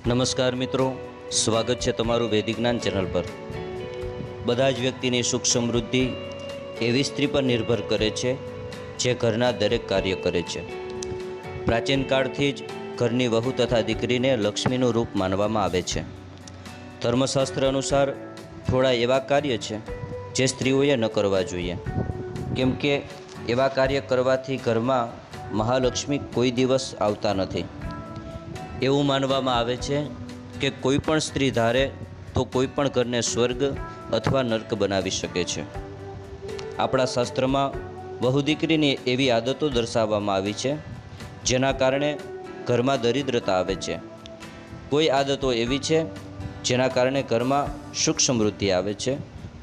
નમસ્કાર મિત્રો, સ્વાગત છે તમારું વૈદિક જ્ઞાન ચેનલ પર। બધા જ વ્યક્તિની સુખ સમૃદ્ધિ એવી સ્ત્રી પર નિર્ભર કરે છે જે ઘરના દરેક કાર્ય કરે છે। પ્રાચીન કાળથી જ ઘરની વહુ તથા દીકરીને લક્ષ્મીનું રૂપ માનવામાં આવે છે। ધર્મશાસ્ત્ર અનુસાર થોડા એવા કાર્ય છે જે સ્ત્રીઓએ ન કરવા જોઈએ, કેમ કે એવા કાર્ય કરવાથી ઘરમાં મહાલક્ષ્મી કોઈ દિવસ આવતા નથી। એવું માનવામાં આવે છે કે કોઈ પણ સ્ત્રી ધારે તો કોઈ પણ ઘરને સ્વર્ગ અથવા નર્ક બનાવી શકે છે। આપણા શાસ્ત્રમાં વહુ દીકરીની એવી આદતો દર્શાવવામાં આવી છે જેના કારણે ઘરમાં દરિદ્રતા આવે છે। કોઈ આદતો એવી છે જેના કારણે ઘરમાં સુખ સમૃદ્ધિ આવે છે,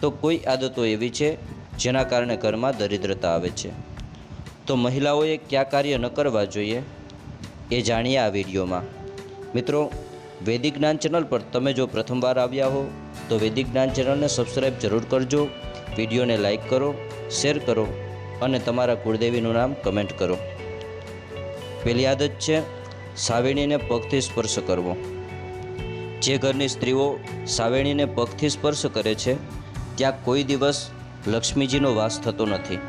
તો કોઈ આદતો એવી છે જેના કારણે ઘરમાં દરિદ્રતા આવે છે। તો મહિલાઓએ કયા કાર્ય ન કરવા જોઈએ એ જાણીએ આ વિડીયોમાં। મિત્રો, વૈદિક જ્ઞાન ચેનલ પર તમે જો પ્રથમવાર આવ્યા હો તો વૈદિક જ્ઞાન ચેનલને સબસ્ક્રાઈબ જરૂર કરજો, વિડીયોને લાઈક કરો, શેર કરો અને તમારા કુળદેવીનું નામ કમેન્ટ કરો। પહેલી આદત છે સાવેણીને પગથી સ્પર્શ કરવો। જે ઘરની સ્ત્રીઓ સાવેણીને પગથી સ્પર્શ કરે છે ત્યાં કોઈ દિવસ લક્ષ્મીજીનો વાસ થતો નથી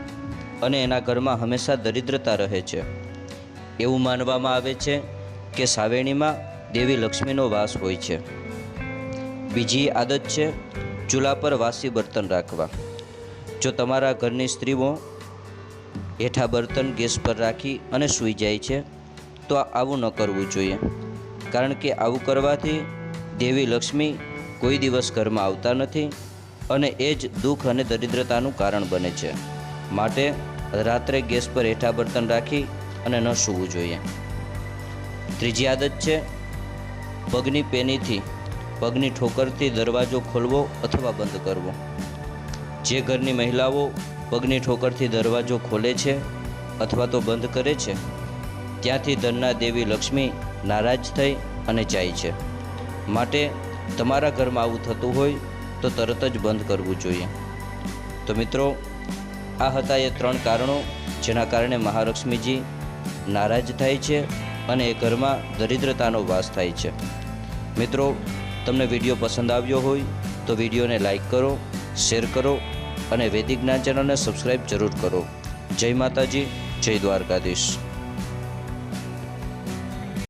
અને એના ઘરમાં હંમેશા દરિદ્રતા રહે છે। એવું માનવામાં આવે છે કે સાવેણીમાં દેવી લક્ષ્મીનો વાસ હોય છે। બીજી આદત છે ચૂલા પર વાસી બર્તન રાખવા। જો તમારા ઘરની સ્ત્રીઓ હેઠા બર્તન ગેસ પર રાખી અને સૂઈ જાય છે તો આવું ન કરવું જોઈએ, કારણ કે આવું કરવાથી દેવી લક્ષ્મી કોઈ દિવસ ઘરમાં આવતા નથી અને એ જ દુઃખ અને દરિદ્રતાનું કારણ બને છે। માટે રાત્રે ગેસ પર હેઠા બર્તન રાખી અને ન સૂવું જોઈએ। ત્રીજી આદત છે પગની પેનીથી પગની ઠોકરથી દરવાજો ખોલવો અથવા બંધ કરવો। જે ઘરની મહિલાઓ પગની ઠોકરથી દરવાજો ખોલે છે અથવા તો બંધ કરે છે ત્યાંથી ધનના દેવી લક્ષ્મી નારાજ થઈ અને જાય છે। માટે તમારા ઘરમાં આવું થતું હોય તો તરત જ બંધ કરવું જોઈએ। તો મિત્રો, આ હતા એ 3 કારણો જેના કારણે મહાલક્ષ્મીજી નારાજ થાય છે અને એ ઘરમાં દરિદ્રતાનો વાસ થાય છે। મિત્રો, તમને વિડીયો પસંદ આવ્યો હોય તો વિડીયોને લાઈક કરો, શેર કરો અને વૈદિક જ્ઞાન ચેનલને સબસ્ક્રાઈબ જરૂર કરો। જય માતાજી, જય દ્વારકાધીશ।